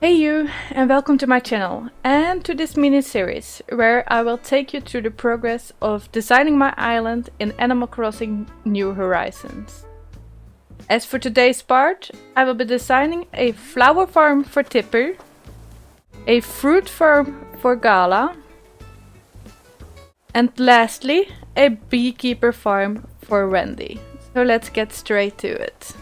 Hey you, and welcome to my channel and to this mini-series where I will take you through the progress of designing my island in Animal Crossing New Horizons. As for today's part, I will be designing a flower farm for Tipper, a fruit farm for Gala, and lastly, a beekeeper farm for Wendy. So let's get straight to it.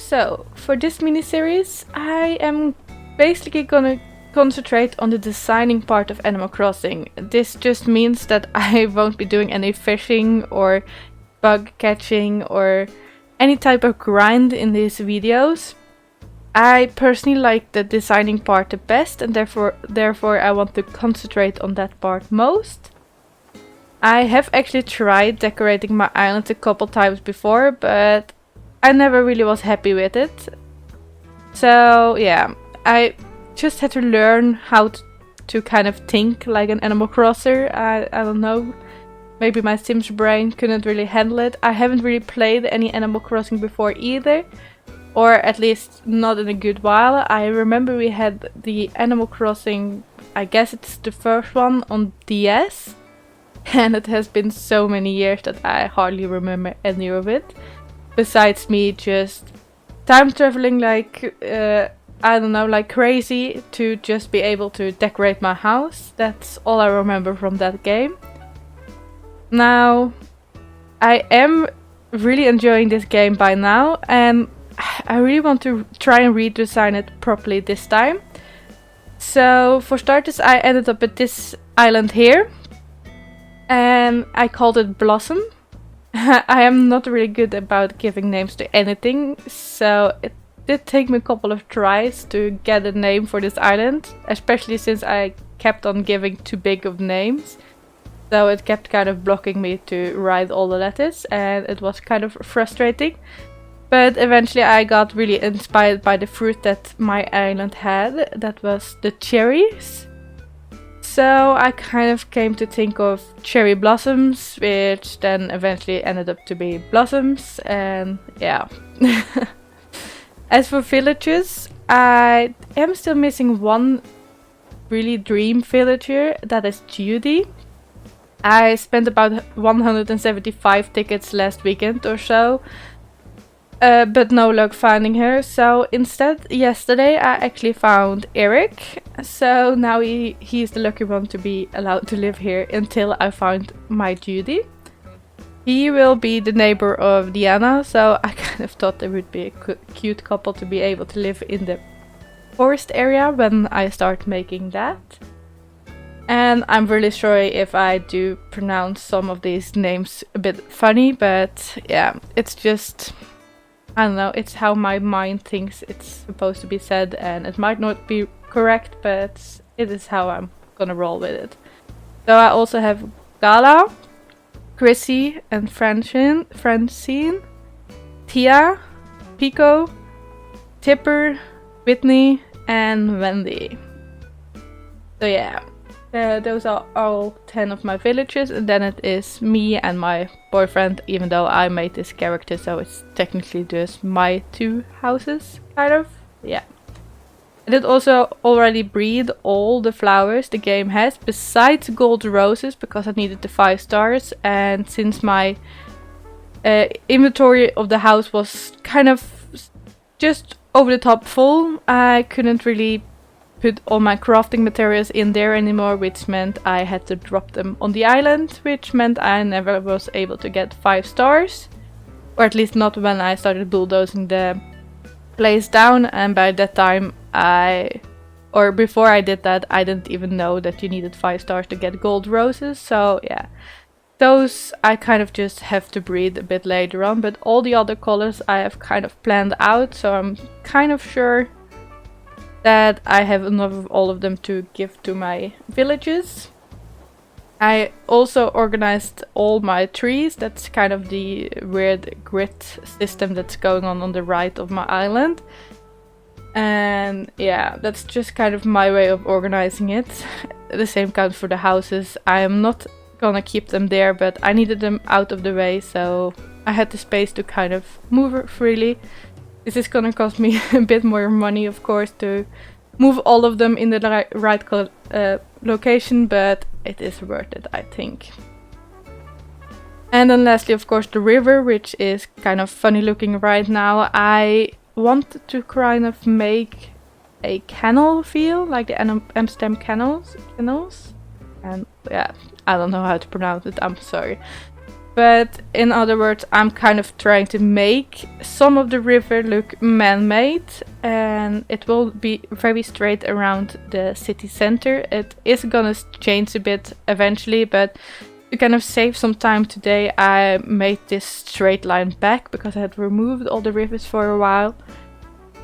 So, for this mini-series, I am basically gonna concentrate on the designing part of Animal Crossing. This just means that I won't be doing any fishing or bug catching or any type of grind in these videos. I personally like the designing part the best, and therefore I want to concentrate on that part most. I have actually tried decorating my island a couple times before, but I never really was happy with it. So yeah, I just had to learn how to kind of think like an Animal Crosser. I don't know, maybe my Sims brain couldn't really handle it. I haven't really played any Animal Crossing before either, or at least not in a good while. I remember we had the Animal Crossing, I guess it's the first one on DS, and it has been so many years that I hardly remember any of it. Besides me just time traveling like, I don't know, like crazy to just be able to decorate my house. That's all I remember from that game. Now, I am really enjoying this game by now, and I really want to try and redesign it properly this time. So, for starters, I ended up at this island here, and I called it Blossom. I am not really good about giving names to anything, so it did take me a couple of tries to get a name for this island, especially since I kept on giving too big of names. So it kept kind of blocking me to write all the letters, and it was kind of frustrating. But eventually I got really inspired by the fruit that my island had, that was the cherries. So I kind of came to think of cherry blossoms, which then eventually ended up to be blossoms, and yeah. As for villages, I am still missing one really dream villager, that is Judy. I spent about 175 tickets last weekend or so, but no luck finding her. So instead, yesterday I actually found Eric. So now he's the lucky one to be allowed to live here until I find my Judy. He will be the neighbor of Diana, so I kind of thought they would be a cute couple to be able to live in the forest area when I start making that. And I'm really sorry if I do pronounce some of these names a bit funny, but yeah, it's just, I don't know, it's how my mind thinks it's supposed to be said, and it might not be correct, but it is how I'm gonna roll with it. So I also have Gala, Chrissy, and Francine, Tia, Pico, Tipper, Whitney, and Wendy. So yeah, those are all 10 of my villagers, and then it is me and my boyfriend, even though I made this character, so it's technically just my two houses, kind of. Yeah. I did also already breed all the flowers the game has, besides gold roses, because I needed the 5 stars, and since my inventory of the house was kind of just over the top full, I couldn't really put all my crafting materials in there anymore, which meant I had to drop them on the island, which meant I never was able to get 5 stars, or at least not when I started bulldozing the place down. And by that time before I did that, I didn't even know that you needed 5 stars to get gold roses. So yeah, those I kind of just have to breed a bit later on, but all the other colors I have kind of planned out, so I'm kind of sure that I have enough of all of them to give to my villages. I also organized all my trees. That's kind of the weird grid system that's going on the right of my island. And yeah, that's just kind of my way of organizing it. The same counts for the houses. I am not gonna keep them there, but I needed them out of the way, so I had the space to kind of move freely. This is gonna cost me a bit more money, of course, to move all of them in the right location, but it is worth it, I think. And then lastly, of course, the river, which is kind of funny looking right now. I wanted to kind of make a canal feel, like the Amsterdam canals. And yeah, I don't know how to pronounce it, I'm sorry. But in other words, I'm kind of trying to make some of the river look man-made, and it will be very straight around the city center. It is gonna change a bit eventually, but to kind of save some time today, I made this straight line back because I had removed all the rivers for a while,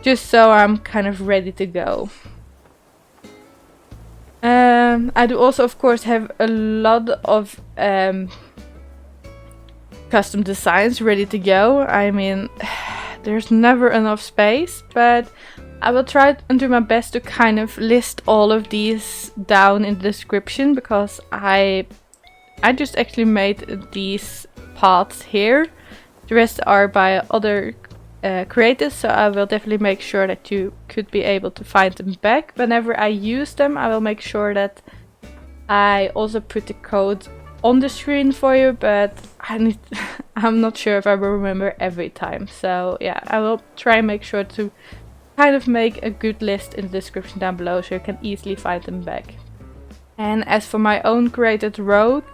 just so I'm kind of ready to go. I do also, of course, have a lot of custom designs ready to go. I mean, there's never enough space, but I will try and do my best to kind of list all of these down in the description, because I just actually made these paths here. The rest are by other creators, so I will definitely make sure that you could be able to find them back. Whenever I use them, I will make sure that I also put the code on the screen for you, but I'm not sure if I will remember every time. So yeah, I will try and make sure to kind of make a good list in the description down below so you can easily find them back. And as for my own created road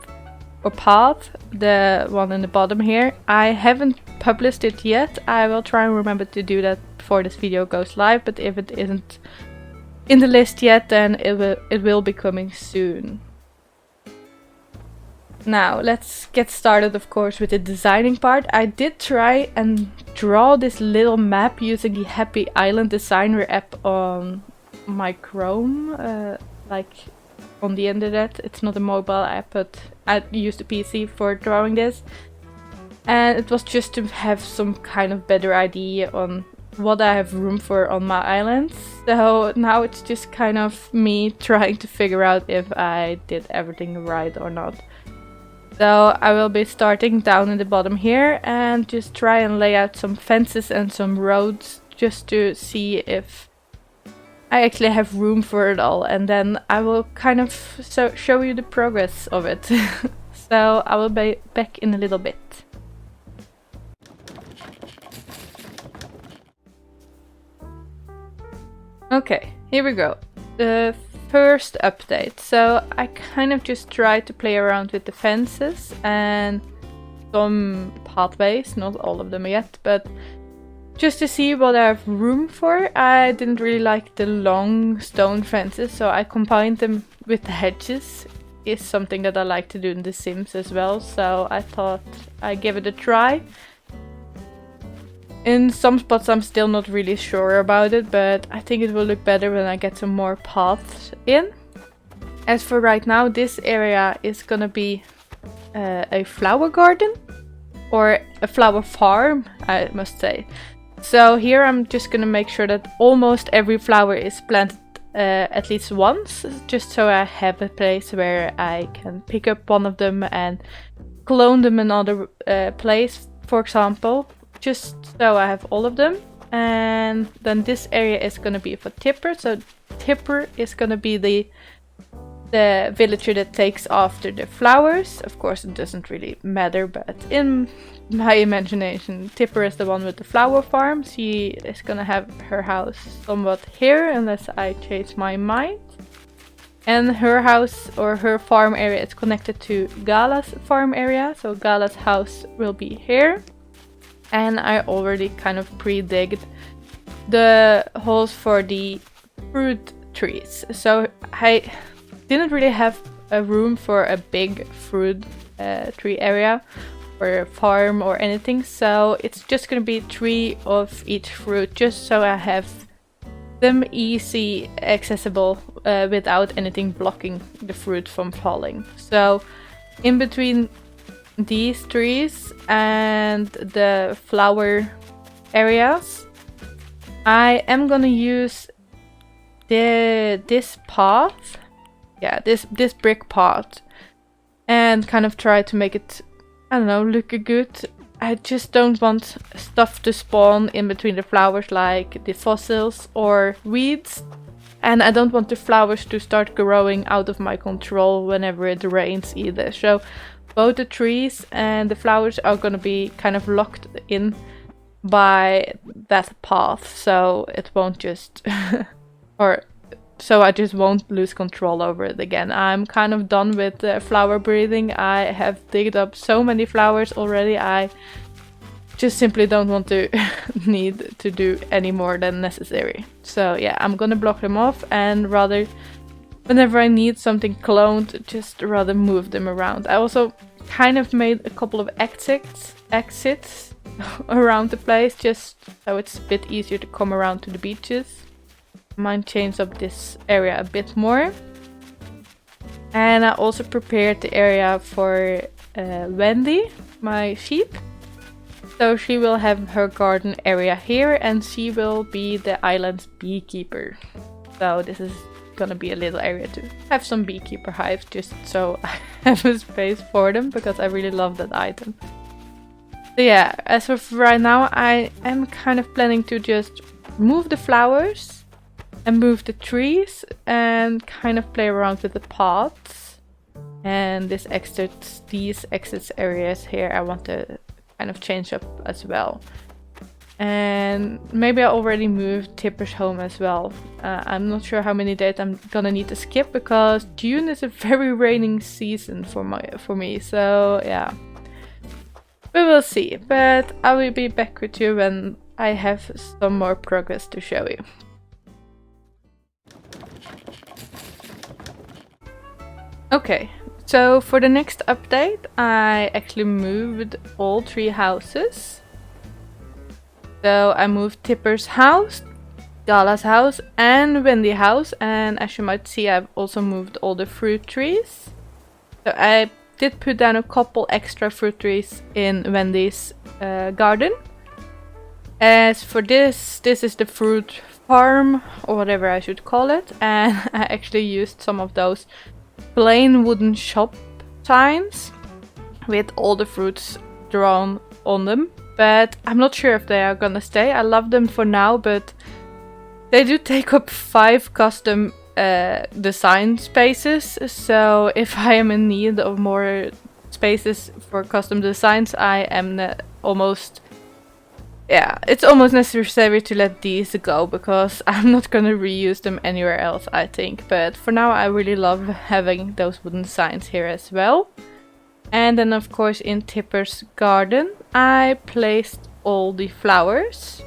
or path, the one in the bottom here, I haven't published it yet. I will try and remember to do that before this video goes live, but if it isn't in the list yet, then it will be coming soon. Now let's get started, of course, with the designing part. I did try and draw this little map using the Happy Island Designer app on my Chrome, like on the internet. It's not a mobile app, but I used a PC for drawing this. And it was just to have some kind of better idea on what I have room for on my island. So now it's just kind of me trying to figure out if I did everything right or not. So I will be starting down in the bottom here and just try and lay out some fences and some roads just to see if I actually have room for it all, and then I will kind of show you the progress of it. So I will be back in a little bit. Okay, here we go. The first update. So I kind of just tried to play around with the fences and some pathways, not all of them yet, but just to see what I have room for. I didn't really like the long stone fences, so I combined them with the hedges. It's something that I like to do in The Sims as well, so I thought I'd give it a try. In some spots I'm still not really sure about it, but I think it will look better when I get some more paths in. As for right now, this area is gonna be a flower garden, or a flower farm, I must say. So here I'm just gonna make sure that almost every flower is planted at least once, just so I have a place where I can pick up one of them and clone them in another place, for example, just so I have all of them. And then this area is gonna be for Tipper, so Tipper is gonna be the villager that takes after the flowers. Of course it doesn't really matter, but in my imagination, Tipper is the one with the flower farm. She is gonna have her house somewhat here, unless I change my mind. And her house or her farm area is connected to Gala's farm area, so Gala's house will be here. And I already kind of pre-digged the holes for the fruit trees. So I didn't really have a room for a big fruit tree area or a farm or anything, so it's just gonna be 3 of each fruit, just so I have them easy accessible without anything blocking the fruit from falling. So in between these trees and the flower areas, I am gonna use this path, yeah, this brick path, and kind of try to make it, I don't know, look good. I just don't want stuff to spawn in between the flowers, like the fossils or weeds. And I don't want the flowers to start growing out of my control whenever it rains either. So both the trees and the flowers are gonna be kind of locked in by that path, so it won't just or so I just won't lose control over it again. I'm kind of done with flower breeding. I have digged up so many flowers already. I just simply don't want to need to do any more than necessary. So yeah, I'm gonna block them off, and rather, whenever I need something cloned, just rather move them around. I also kind of made a couple of exits around the place, just so it's a bit easier to come around to the beaches. Might change up this area a bit more. And I also prepared the area for Wendy, my sheep. So she will have her garden area here, and she will be the island's beekeeper. So this is gonna be a little area to have some beekeeper hives, just so I have a space for them, because I really love that item. So yeah, as of right now, I am kind of planning to just move the flowers and move the trees and kind of play around with the paths. And these exits areas here I want to kind of change up as well. And maybe I already moved Tipper's home as well. I'm not sure how many days I'm gonna need to skip, because June is a very raining season for me. So yeah, we will see. But I will be back with you when I have some more progress to show you. Okay, so for the next update, I actually moved all 3 houses. So I moved Tipper's house, Gala's house, and Wendy's house. And as you might see, I've also moved all the fruit trees. So I did put down a couple extra fruit trees in Wendy's garden. As for this is the fruit farm, or whatever I should call it. And I actually used some of those plain wooden shop signs with all the fruits drawn on them, but I'm not sure if they are gonna stay. I love them for now, but they do take up 5 custom design spaces, so if I am in need of more spaces for custom designs, I am it's almost necessary to let these go, because I'm not gonna reuse them anywhere else, I think. But for now, I really love having those wooden signs here as well. And then of course in Tipper's garden, I placed all the flowers,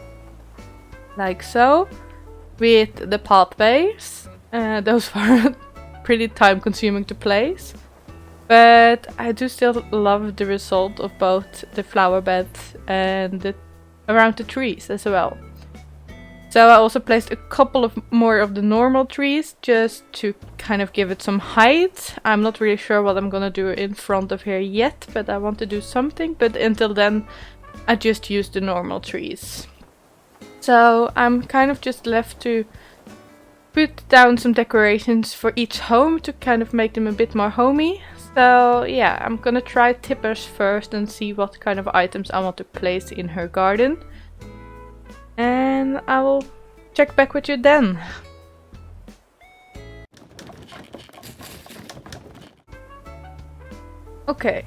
like so, with the pathways. Those were pretty time consuming to place. But I do still love the result of both the flower beds and around the trees as well. So I also placed a couple of more of the normal trees, just to kind of give it some height. I'm not really sure what I'm gonna do in front of here yet, but I want to do something. But until then, I just use the normal trees. So I'm kind of just left to put down some decorations for each home to kind of make them a bit more homey. So yeah, I'm gonna try Tipper's first and see what kind of items I want to place in her garden. And I will check back with you then. Okay,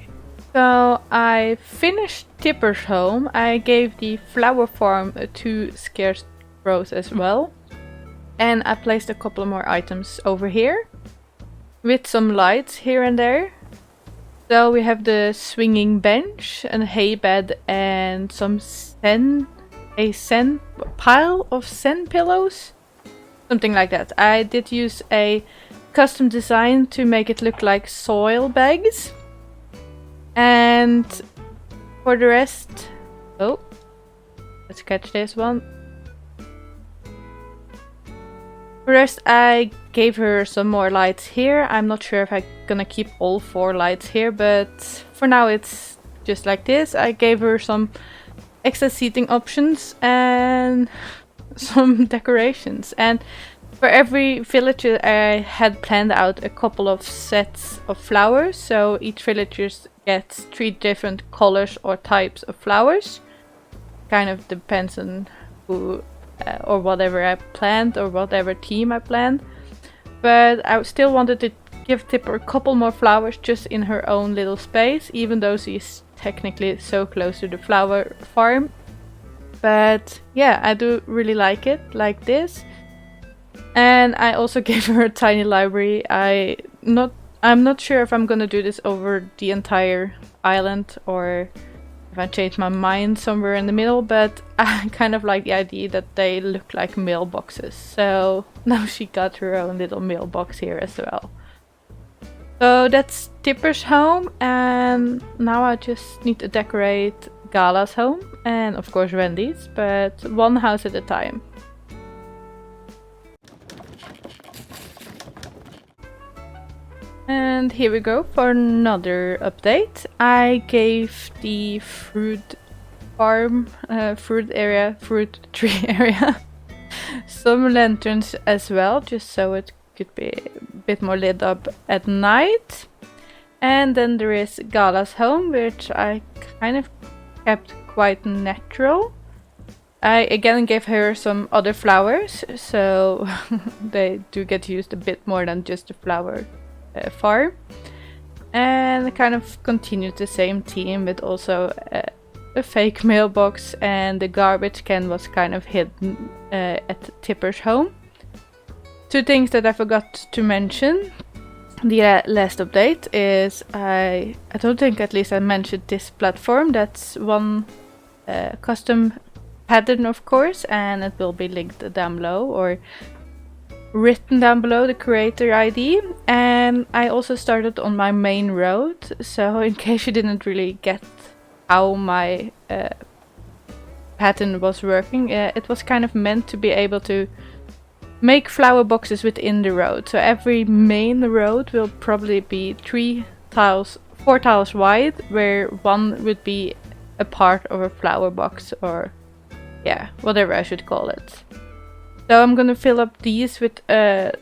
so I finished Tipper's home. I gave the flower farm 2 scarecrows as well. And I placed a couple more items over here, with some lights here and there. So we have the swinging bench, and a hay bed, and some pile of sen pillows, something like that. I did use a custom design to make it look like soil bags. And for the rest, oh, let's catch this one. For the rest, I gave her some more lights here. I'm not sure if I'm gonna keep all 4 lights here, but for now it's just like this. I gave her some extra seating options, and some decorations. And for every villager I had planned out a couple of sets of flowers, so each villager gets 3 different colors or types of flowers. Kind of depends on who or whatever I planned or whatever theme I planned. But I still wanted to give Tipper a couple more flowers just in her own little space, even though she's technically so close to the flower farm. But yeah, I do really like it, like this. And I also gave her a tiny library. I'm not sure if I'm gonna do this over the entire island or if I change my mind somewhere in the middle, but I kind of like the idea that they look like mailboxes. So now she got her own little mailbox here as well. So that's Tipper's home, and now I just need to decorate Gala's home and of course Wendy's, but one house at a time. And here we go for another update. I gave the fruit farm, fruit tree area, some lanterns as well, just so it could be a bit more lit up at night. And then there is Gala's home, which I kind of kept quite natural. I again gave her some other flowers, so they do get used a bit more than just the flower farm. And kind of continued the same theme with also a fake mailbox, and the garbage can was kind of hidden at Tipper's home. 2 things that I forgot to mention. The last update is I don't think at least I mentioned this platform. That's one custom pattern, of course, and it will be linked down below or written down below, the creator ID. And I also started on my main road, so in case you didn't really get how my pattern was working, it was kind of meant to be able to make flower boxes within the road. So every main road will probably be 4 tiles wide, where one would be a part of a flower box, or yeah, whatever I should call it. So I'm gonna fill up these with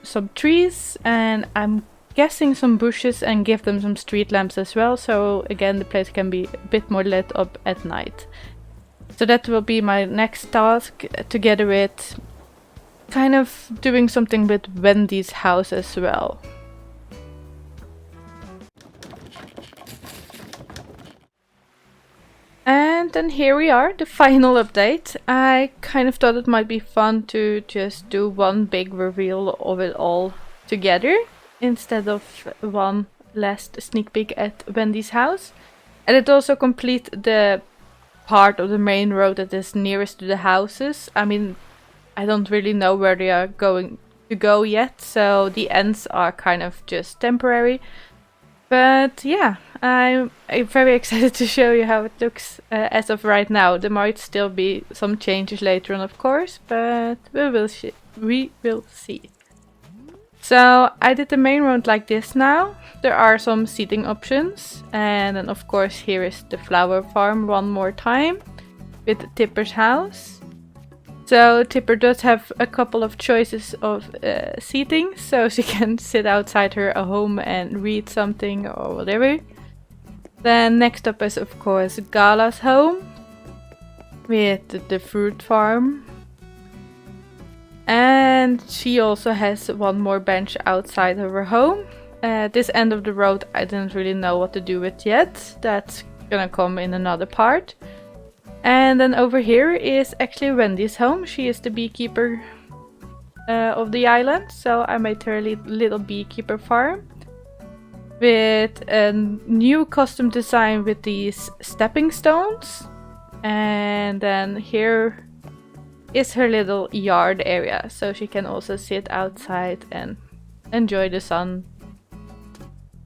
some trees, and I'm guessing some bushes, and give them some street lamps as well, so again the place can be a bit more lit up at night. So that will be my next task, together with kind of doing something with Wendy's house as well. And then here we are, the final update. I kind of thought it might be fun to just do one big reveal of it all together, instead of one last sneak peek at Wendy's house. And it also complete the part of the main road that is nearest to the houses. I mean, I don't really know where they are going to go yet, so the ends are kind of just temporary. But yeah, I'm very excited to show you how it looks as of right now. There might still be some changes later on, of course, but we will see. So I did the main road like this now. There are some seating options, and then of course here is the flower farm one more time with Tipper's house. So Tipper does have a couple of choices of seating, so she can sit outside her home and read something or whatever. Then next up is of course Gala's home with the fruit farm. And she also has one more bench outside of her home. This end of the road I didn't really know what to do with yet. That's gonna come in another part. And then over here is actually Wendy's home. She is the beekeeper of the island, so I made her a little beekeeper farm with a new custom design with these stepping stones. And then here is her little yard area, so she can also sit outside and enjoy the sun.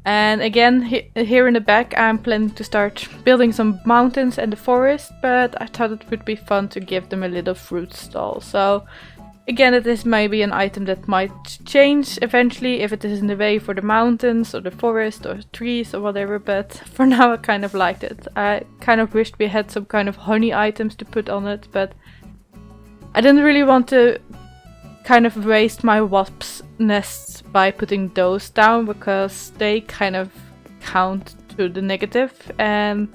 And again, here in the back I'm planning to start building some mountains and the forest, but I thought it would be fun to give them a little fruit stall. So again, it is maybe an item that might change eventually if it is in the way for the mountains or the forest or trees or whatever, but for now I kind of liked it. I kind of wished we had some kind of honey items to put on it, but I didn't really want to kind of waste my wasps nests by putting those down because they kind of count to the negative, and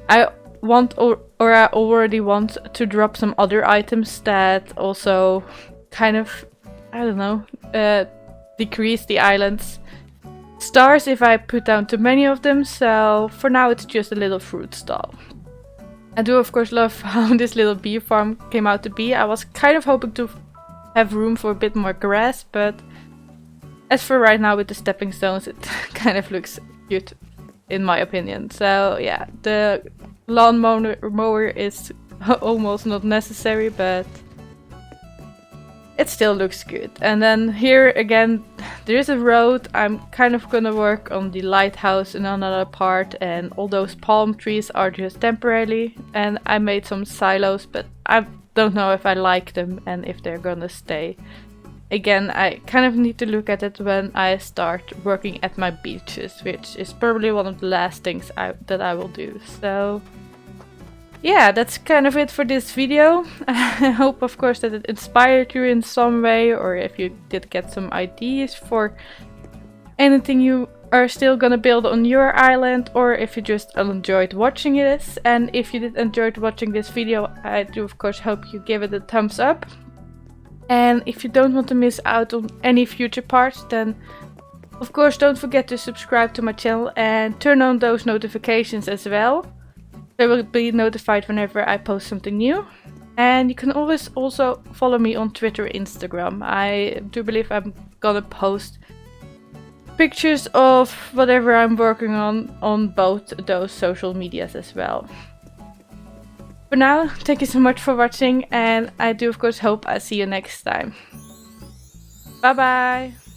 I want or I already want to drop some other items that also kind of, I don't know, decrease the island's stars if I put down too many of them, so for now it's just a little fruit stall. I do of course love how this little bee farm came out to be. I was kind of hoping to have room for a bit more grass, but as for right now with the stepping stones, it kind of looks cute in my opinion. So yeah, the lawn mower is almost not necessary, but it still looks good. And then here again, there is a road. I'm kind of gonna work on the lighthouse in another part, and all those palm trees are just temporarily. And I made some silos, but I don't know if I like them and if they're gonna stay. Again, I kind of need to look at it when I start working at my beaches, which is probably one of the last things that I will do. So yeah, that's kind of it for this video. I hope of course that it inspired you in some way, or if you did get some ideas for anything you are still gonna build on your island, or if you just enjoyed watching this. And if you did enjoy watching this video, I do of course hope you give it a thumbs up. And if you don't want to miss out on any future parts, then of course don't forget to subscribe to my channel and turn on those notifications as well. You will be notified whenever I post something new. And you can always also follow me on Twitter or Instagram. I do believe I'm gonna post pictures of whatever I'm working on both those social medias as well. For now, thank you so much for watching, and I do of course hope I see you next time. Bye bye!